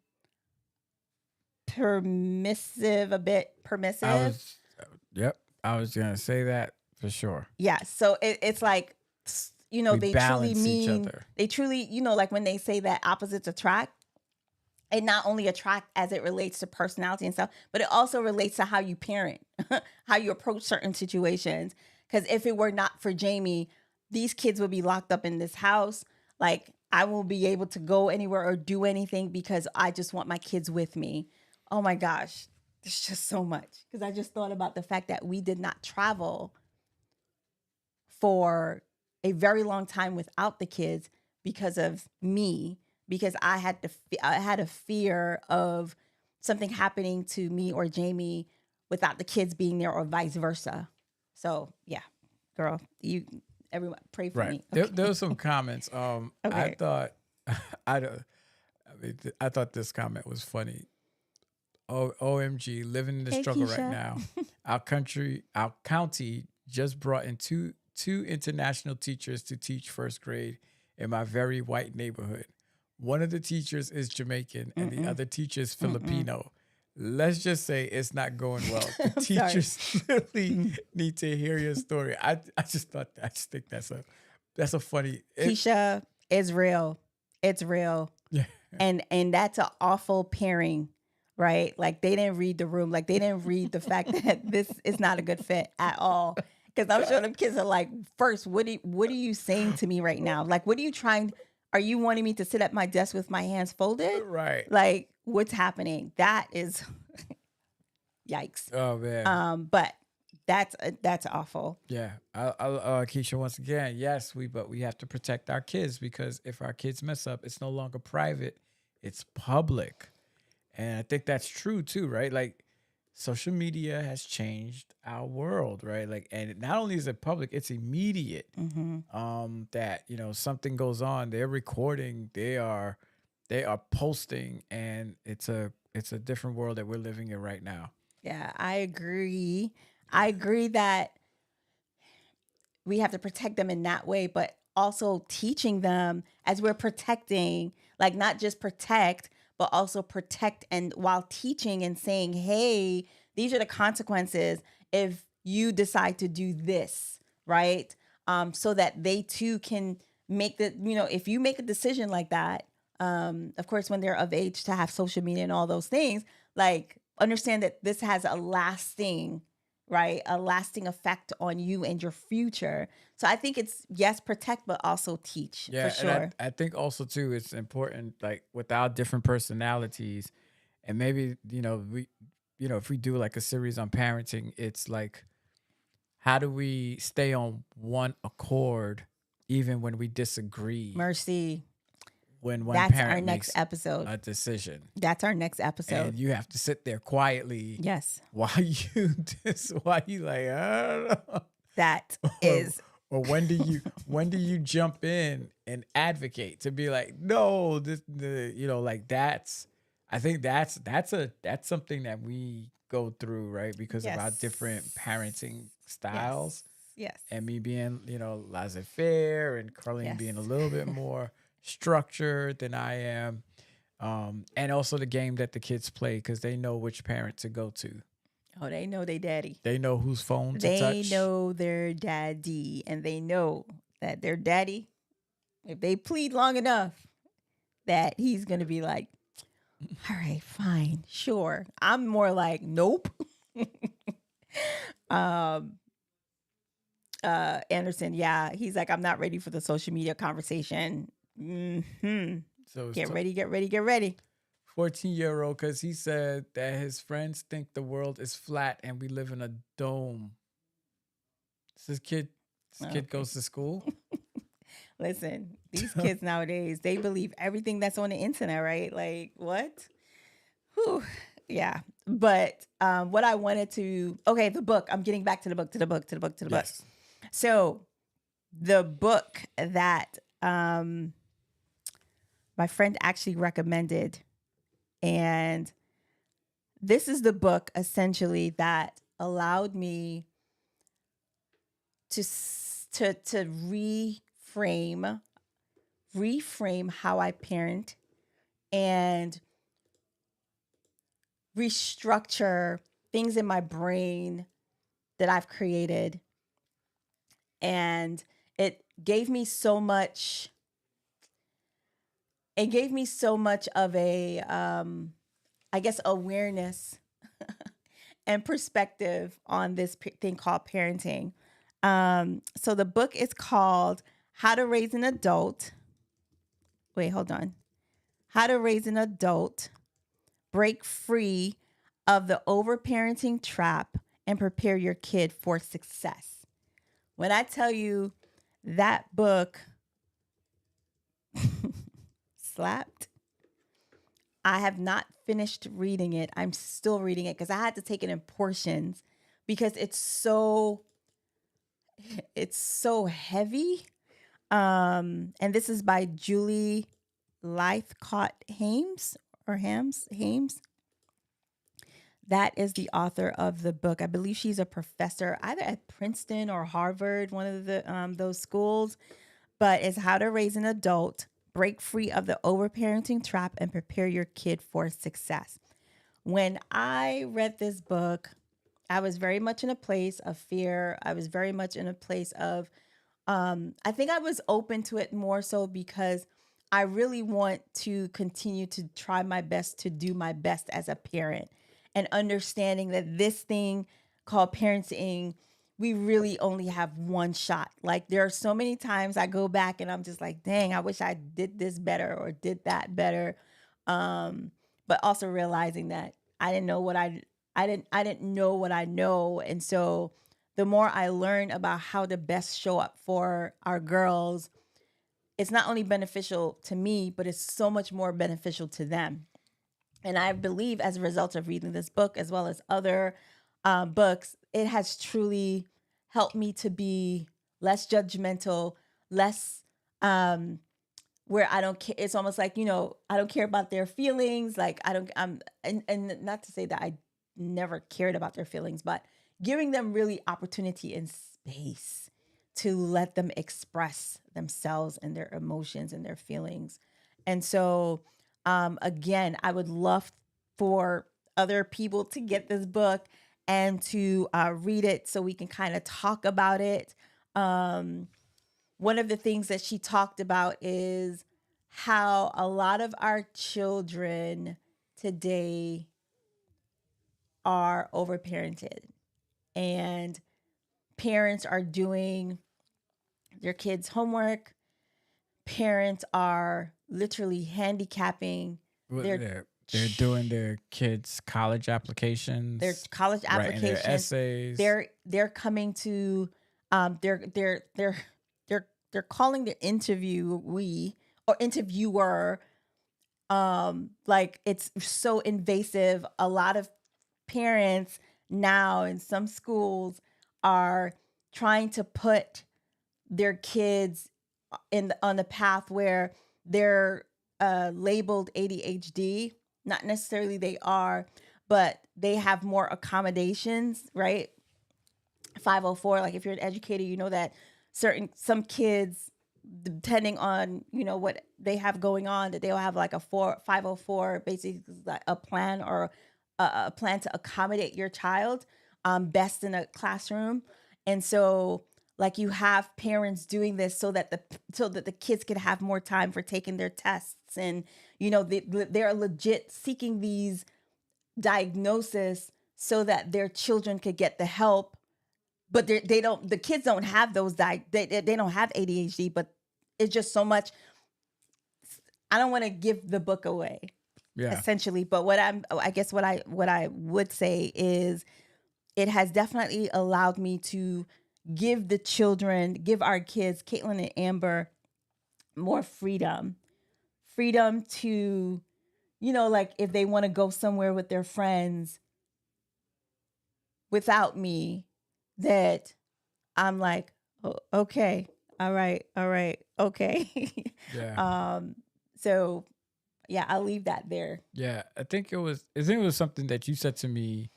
permissive, a bit permissive. I was gonna say that for sure. Yeah. So it's like, you know, We they truly balance each mean, other. they truly, you know, like when they say that opposites attract, it not only attract as it relates to personality and stuff, but it also relates to how you parent, how you approach certain situations. Because if it were not for Jamie, these kids would be locked up in this house. Like I won't be able to go anywhere or do anything because I just want my kids with me. Oh my gosh, there's just so much. Because I just thought about the fact that we did not travel for a very long time without the kids because of me, because I had a fear of something happening to me or Jamie without the kids being there or vice versa. So yeah, girl, everyone pray for me. Right. There were some comments. I Okay. thought I thought this comment was funny. OMG, living in the Hey, struggle right Keisha. now. Our county just brought in two international teachers to teach first grade in my very white neighborhood. One of the teachers is Jamaican and the other teacher is Filipino. Let's just say it's not going well. The I'm sorry. teachers really need to hear your story. I just think that's a funny. Keisha is real. It's real. Yeah. And that's an awful pairing, right? Like they didn't read the room. Like they didn't read the fact that this is not a good fit at all. Because I'm sure them kids are like, first, what are you saying to me right now? Like, what are you trying? Are you wanting me to sit at my desk with my hands folded? Right. Like, what's happening? That is, yikes. Oh man. But that's awful. Yeah. Keisha, once again, yes, but we have to protect our kids because if our kids mess up, it's no longer private, it's public. And I think that's true too, right? Like social media has changed our world, right? Like, and not only is it public, it's immediate. That, you know, something goes on, they're recording, they are posting, and it's a different world that we're living in right now. Yeah, I agree. I agree that we have to protect them in that way, but also teaching them as we're protecting, like not just protect, but also protect, and while teaching and saying, hey, these are the consequences if you decide to do this, right? So that they too can make the, if you make a decision like that, of course, when they're of age to have social media and all those things, like understand that this has a lasting, right? A lasting effect on you and your future. So I think it's, yes, protect, but also teach for Yeah, and sure. I think also too it's important, like with our different personalities, and maybe if we do like a series on parenting, it's like how do we stay on one accord even when we disagree Mercy. when one That's our parent next makes episode. a decision, That's our next episode. and you have to sit there quietly Yes. while you while you like I don't know. That or, is, or when do you jump in and advocate to be like, no, this the like that's I think that's something that we go through, right? Because of our different yes. parenting Yes. styles, Yes. and me being laissez-faire, and Carlene Yes. being a little bit more structured than I am. And also the game that the kids play, because they know which parent to go to. Oh, they know they daddy. They know whose phone to They touch. know their daddy, and they know that their daddy, if they plead long enough, that he's going to be like, all right, fine, sure. I'm more like, nope. um, Anderson, yeah, he's like, I'm not ready for the social media conversation. So Get ready, get ready, get ready. 14-year-old, because he said that his friends think the world is flat and we live in a dome. This kid goes to school. Listen, these kids nowadays, they believe everything that's on the internet, right? Like, what? Whew. Yeah. But what I wanted to, okay, the book, I'm getting back to the book. Yes. So the book that my friend actually recommended, and this is the book essentially that allowed me to reframe how I parent and restructure things in my brain that I've created. And it gave me so much of a I guess awareness and perspective on this thing called parenting. So the book is called How to Raise an Adult. Wait, hold on. How to Raise an Adult, Break Free of the Overparenting Trap, and Prepare Your Kid for Success. When I tell you that book slapped, I have not finished reading it. I'm still reading it because I had to take it in portions because it's so heavy. And this is by Julie Lythcott Hames or Hames. That is the author of the book. I believe she's a professor either at Princeton or Harvard, one of the those schools. But it's How to Raise an Adult, Break Free of the Overparenting Trap, and Prepare Your Kid for Success. When I read this book, I was very much in a place of fear. I was very much in a place of, I think I was open to it more so because I really want to continue to try my best to do my best as a parent, and understanding that this thing called parenting, we really only have one shot. Like there are so many times I go back and I'm just like, dang, I wish I did this better or did that better. But also realizing that I didn't know what I didn't know what I know. And so the more I learn about how to best show up for our girls, it's not only beneficial to me, but it's so much more beneficial to them. And I believe as a result of reading this book, as well as other books, it has truly helped me to be less judgmental, less where I don't care. It's almost like, I don't care about their feelings. Like and not to say that I never cared about their feelings, but giving them really opportunity and space to let them express themselves and their emotions and their feelings. And so, again, I would love for other people to get this book and to read it so we can kind of talk about it. One of the things that she talked about is how a lot of our children today are overparented, and parents are doing their kids' homework. Parents are literally handicapping their they're doing their kids' college applications, their college writing their applications. essays. They're coming to they're calling the interviewee or interviewer like it's so invasive. A lot of parents now in some schools are trying to put their kids on the path where they're labeled ADHD. Not necessarily they are, but they have more accommodations, right? 504, like if you're an educator, you know that some kids, depending on what they have going on, that they'll have like a 504, basically like a plan or a plan to accommodate your child best in a classroom. And so like you have parents doing this so that the kids can have more time for taking their tests, and they're legit seeking these diagnoses so that their children could get the help. But the kids don't have those they don't have ADHD, but it's just so much. I don't want to give the book away, essentially, but what I would say is it has definitely allowed me to give our kids, Caitlin and Amber, more freedom to, like if they want to go somewhere with their friends without me, that I'm like, oh, okay, all right, okay. Yeah. So yeah, I'll leave that there. Yeah, I think it was something that you said to me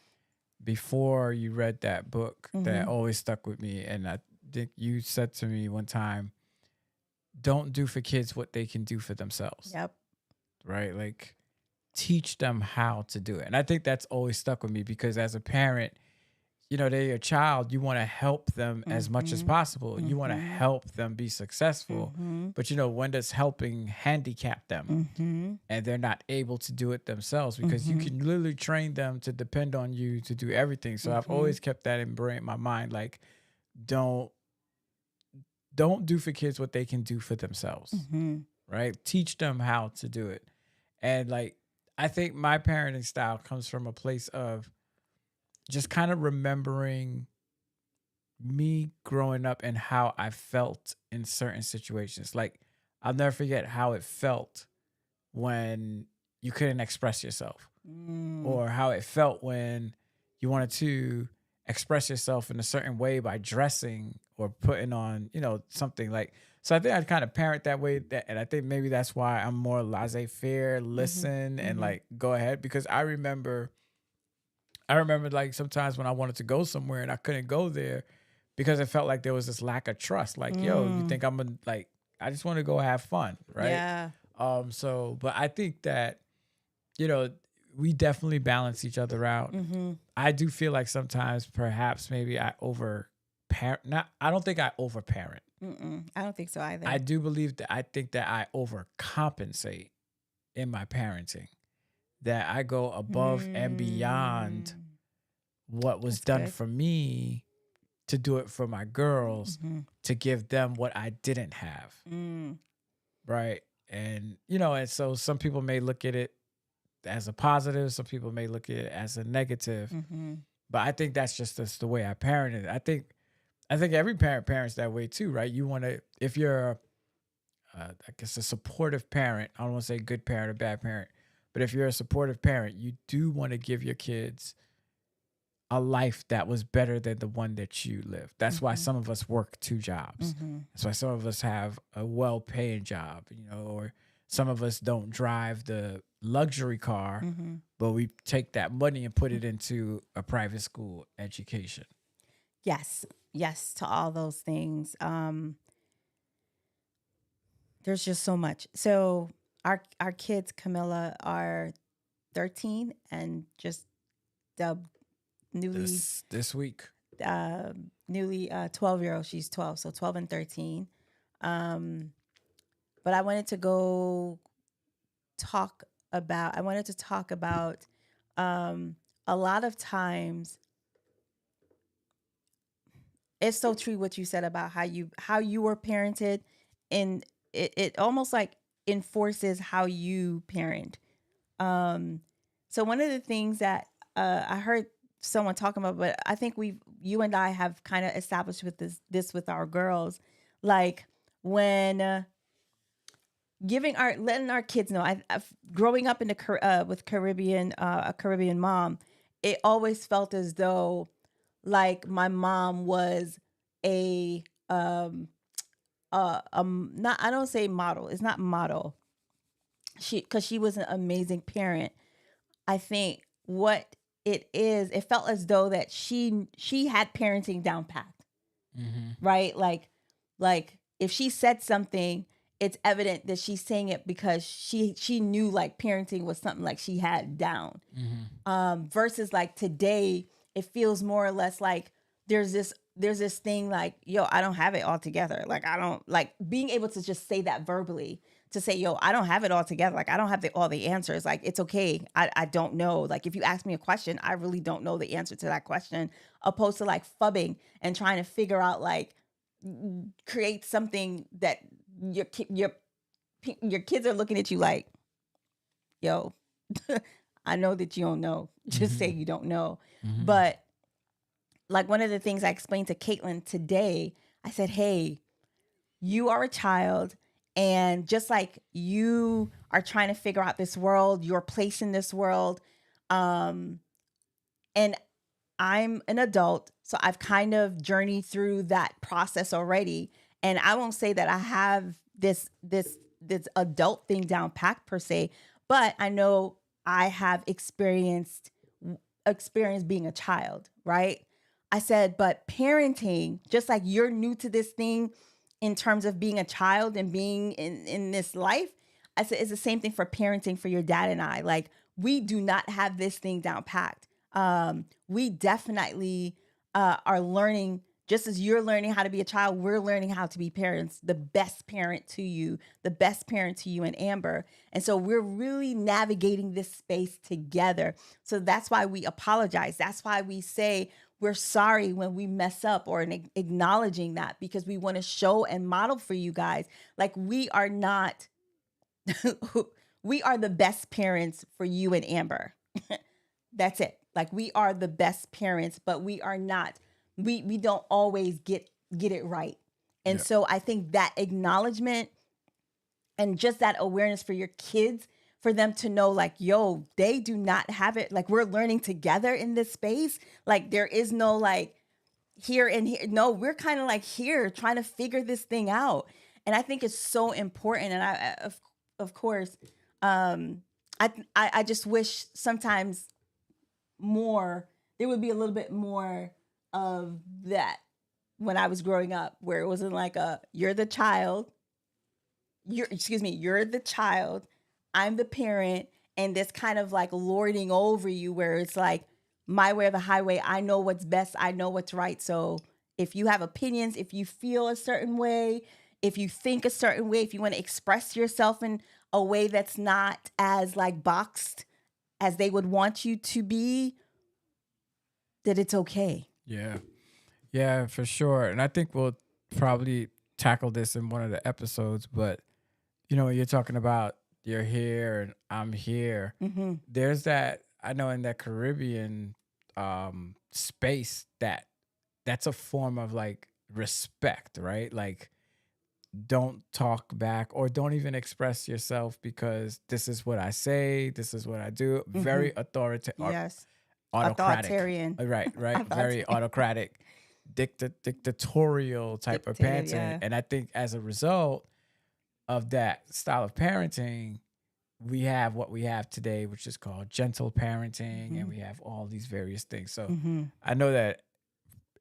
before you read that book that always stuck with me. And I think you said to me one time, don't do for kids what they can do for themselves. Yep. Right? Like teach them how to do it. And I think that's always stuck with me because as a parent, they're your child. You want to help them as much as possible. You want to help them be successful. But when does helping handicap them and they're not able to do it themselves? Because you can literally train them to depend on you to do everything. So I've always kept that in my mind. Like, don't do for kids what they can do for themselves. Right? Teach them how to do it. And like, I think my parenting style comes from a place of just kind of remembering me growing up and how I felt in certain situations. Like, I'll never forget how it felt when you couldn't express yourself, or how it felt when you wanted to express yourself in a certain way by dressing or putting on, something like. So I think I kind of parent that way, and I think maybe that's why I'm more laissez-faire, listen, and like go ahead, because I remember like sometimes when I wanted to go somewhere and I couldn't go there because it felt like there was this lack of trust. Like, yo, you think I'm gonna, like, I just want to go have fun, right? Yeah. So, but I think that, we definitely balance each other out. I do feel like sometimes perhaps maybe I overparent. I don't think I overparent. I don't think so either. I do believe that I think that I overcompensate in my parenting. That I go above and beyond what was done for me to do it for my girls, to give them what I didn't have. Right. And, and so some people may look at it as a positive. Some people may look at it as a negative. But I think that's just the way I parented. I think every parents that way too, right? You want to, if you're, I guess, a supportive parent, I don't want to say good parent or bad parent, but if you're a supportive parent, you do want to give your kids a life that was better than the one that you lived. That's why some of us work 2 jobs. That's why some of us have a well-paying job, or some of us don't drive the luxury car, but we take that money and put it into a private school education. Yes. Yes to all those things. There's just so much. So our kids, Camilla, are 13 and just dubbed newly This week. newly 12-year-old. She's 12, so 12 and 13. Um, but I wanted to go talk I wanted to talk about a lot of times it's so true what you said about how you were parented, and it almost like enforces how you parent. So one of the things that I heard someone talking about, but I think you and I have kind of established with this with our girls, like when letting our kids know. I've growing up in the with Caribbean a Caribbean mom, it always felt as though like my mom was a not, I don't say model. It's not model. Because she was an amazing parent. I think what it is, it felt as though that she had parenting down packed, right? Like if she said something, it's evident that she's saying it because she knew like parenting was something like she had down. Versus like today, it feels more or less like there's this thing like, yo, I don't have it all together. Like I don't like being able to just say that verbally, to say, yo, I don't have it all together. Like I don't have all the answers. Like it's okay. I don't know. Like if you ask me a question, I really don't know the answer to that question, opposed to like fubbing and trying to figure out like create something that your kids are looking at you like, yo, I know that you don't know. Just say you don't know. But like one of the things I explained to Caitlin today, I said, hey, you are a child, and just like you are trying to figure out this world, your place in this world, and I'm an adult, so I've kind of journeyed through that process already. And I won't say that I have this adult thing down packed per se, but I know I have experienced being a child, right? I said, but parenting, just like you're new to this thing in terms of being a child and being in this life, I said, it's the same thing for parenting for your dad and I. Like, we do not have this thing down packed. We definitely are learning, just as you're learning how to be a child, we're learning how to be parents, the best parent to you, and Amber. And so we're really navigating this space together. So that's why we apologize. That's why we say we're sorry when we mess up, or acknowledging that, because we want to show and model for you guys. Like we are not, we are the best parents for you and Amber. That's it. Like we are the best parents, but we are not, we don't always get it right. And so I think that acknowledgement and just that awareness for your kids, for them to know like, yo, they do not have it. Like we're learning together in this space. Like there is no like here and here. No, we're kind of like here trying to figure this thing out. And I think it's so important. And of course, I just wish sometimes more, there would be a little bit more of that when I was growing up, where it wasn't like you're the child, you're the child, I'm the parent, and this kind of like lording over you, where it's like my way or the highway. I know what's best, I know what's right. So if you have opinions, if you feel a certain way, if you think a certain way, if you want to express yourself in a way that's not as like boxed as they would want you to be, that it's okay. Yeah. Yeah, for sure. And I think we'll probably tackle this in one of the episodes, but you're talking about you're here and I'm here. There's that, I know in that Caribbean space, that's a form of like respect, right? Like don't talk back or don't even express yourself, because this is what I say, this is what I do. Very authoritative. Yes. Autocratic. Authoritarian. Right. Very autocratic, dictatorial type of parenting. Yeah. And I think as a result of that style of parenting, we have what we have today, which is called gentle parenting, and we have all these various things. So I know that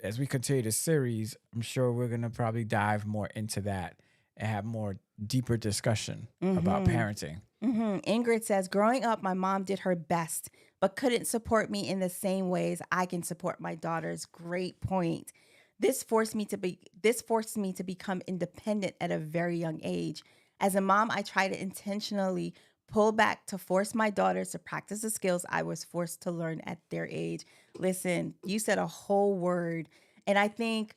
as we continue the series, I'm sure we're gonna probably dive more into that and have more deeper discussion about Mm-hmm. parenting. Ingrid says, growing up, my mom did her best, but couldn't support me in the same ways I can support my daughters. Great point. This forced me to become independent at a very young age. As a mom, I try to intentionally pull back to force my daughters to practice the skills I was forced to learn at their age. Listen, you said a whole word. And I think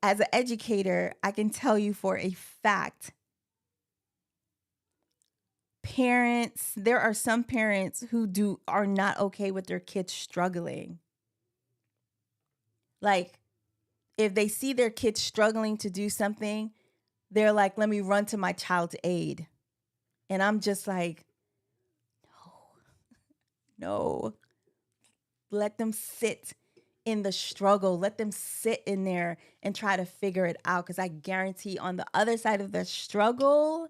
as an educator, I can tell you for a fact, parents, there are some parents who are not okay with their kids struggling. Like, if they see their kids struggling to do something, they're like, let me run to my child's aid. And I'm just like, no. Let them sit in the struggle. Let them sit in there and try to figure it out. Because I guarantee on the other side of the struggle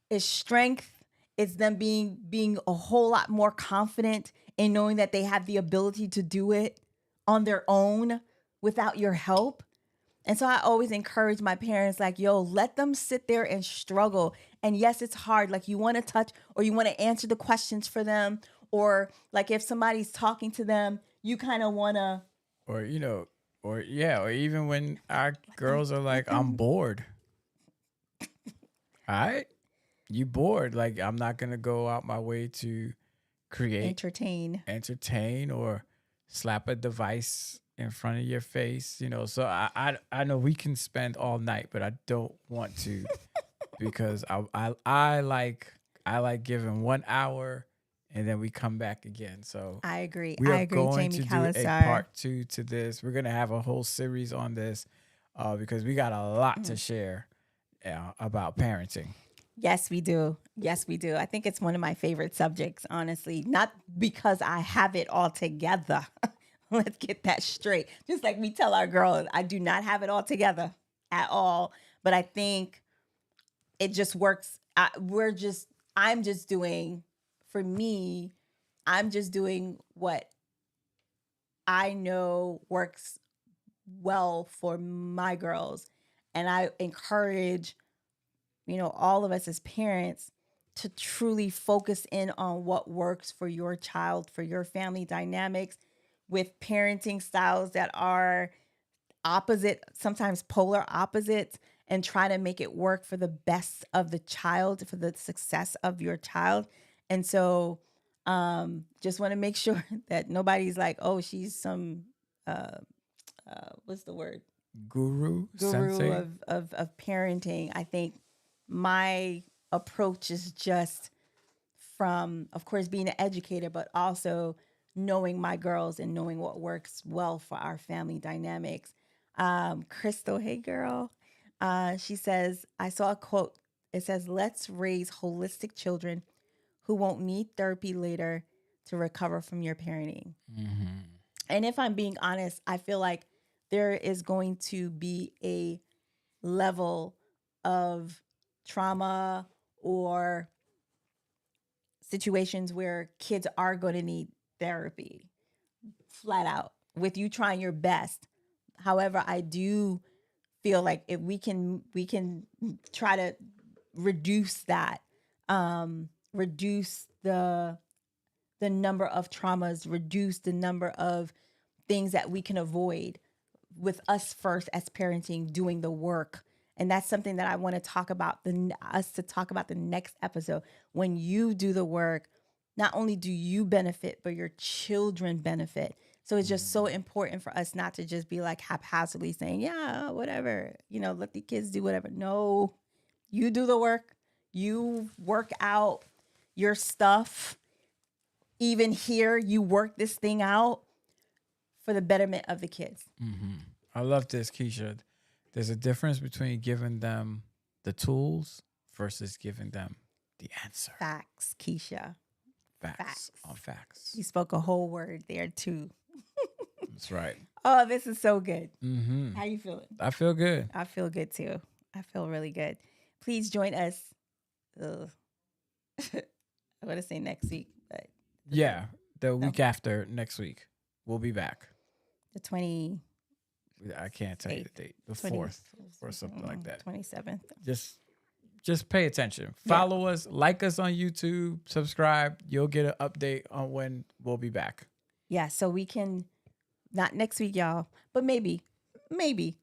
is strength. It's them being a whole lot more confident in knowing that they have the ability to do it on their own without your help. And so I always encourage my parents, like, yo, let them sit there and struggle. And yes, it's hard. Like, you want to touch or you want to answer the questions for them. Or like if somebody's talking to them, you kind of want to. Or, or even when our girls are like, I'm bored. All right. You bored. Like, I'm not going to go out my way to create, entertain, or slap a device in front of your face, So I know we can spend all night, but I don't want to because I like giving 1 hour and then we come back again. So I agree. We are going Jamie to Calasar. do a part 2 to this. We're gonna have a whole series on this because we got a lot to share about parenting. Yes, we do. Yes, we do. I think it's one of my favorite subjects, honestly. Not because I have it all together. Let's get that straight. Just like we tell our girls, I do not have it all together at all. But I think it just works. I'm just doing, for me, I'm just doing what I know works well for my girls. And I encourage, all of us as parents to truly focus in on what works for your child, for your family dynamics, with parenting styles that are opposite, sometimes polar opposites, and try to make it work for the best of the child, for the success of your child. And so just want to make sure that nobody's like, oh, she's some what's the word? Guru sensei of parenting. I think my approach is just from, of course, being an educator, but also knowing my girls and knowing what works well for our family dynamics. Crystal, hey girl. She says, I saw a quote. It says, let's raise holistic children who won't need therapy later to recover from your parenting. Mm-hmm. And if I'm being honest, I feel like there is going to be a level of trauma or situations where kids are going to need therapy flat out with you trying your best. However, I do feel like if we can try to reduce that, reduce the number of traumas, reduce the number of things that we can avoid with us first as parenting doing the work. And that's something that I want to talk about, us to talk about the next episode. When you do the work, not only do you benefit, but your children benefit. So it's just so important for us not to just be like haphazardly saying, yeah, whatever, let the kids do whatever. No, you do the work. You work out your stuff. Even here, you work this thing out for the betterment of the kids. Mm-hmm. I love this, Keisha. There's a difference between giving them the tools versus giving them the answer. Facts, Keisha. Facts. On facts. You spoke a whole word there too. That's right. Oh, this is so good. Mm-hmm. How you feeling? I feel good. I feel good too. I feel really good. Please join us. I want to say next week, but yeah, the week after next week, we'll be back. The 20. I can't tell you the date. The 20 4th or something like that. 27th. Just pay attention. Follow us, like us on YouTube, subscribe. You'll get an update on when we'll be back. Yeah, so we can, not next week, y'all, but maybe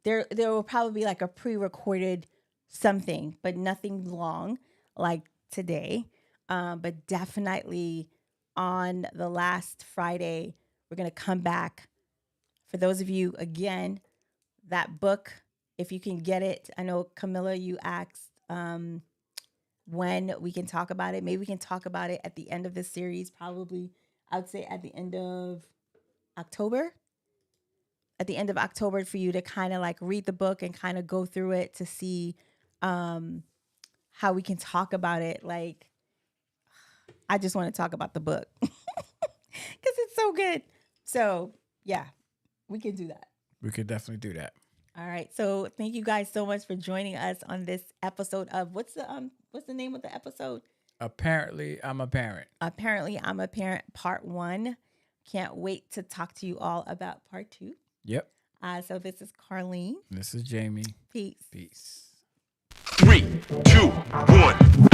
there will probably be like a pre-recorded something, but nothing long like today. But definitely on the last Friday, we're gonna come back. For those of you, again, that book, if you can get it. I know Camilla, you asked when we can talk about it. Maybe we can talk about it at the end of this series. Probably, I would say at the end of October. At the end of October, for you to kind of like read the book and kind of go through it to see how we can talk about it. Like, I just want to talk about the book because it's so good. So yeah, we can do that. We could definitely do that. All right. So thank you guys so much for joining us on this episode of what's the name of the episode? Apparently, I'm a parent. Apparently, I'm a parent, part 1. Can't wait to talk to you all about part 2. Yep. So this is Carlene. This is Jamie. Peace. Peace. 3, 2, 1.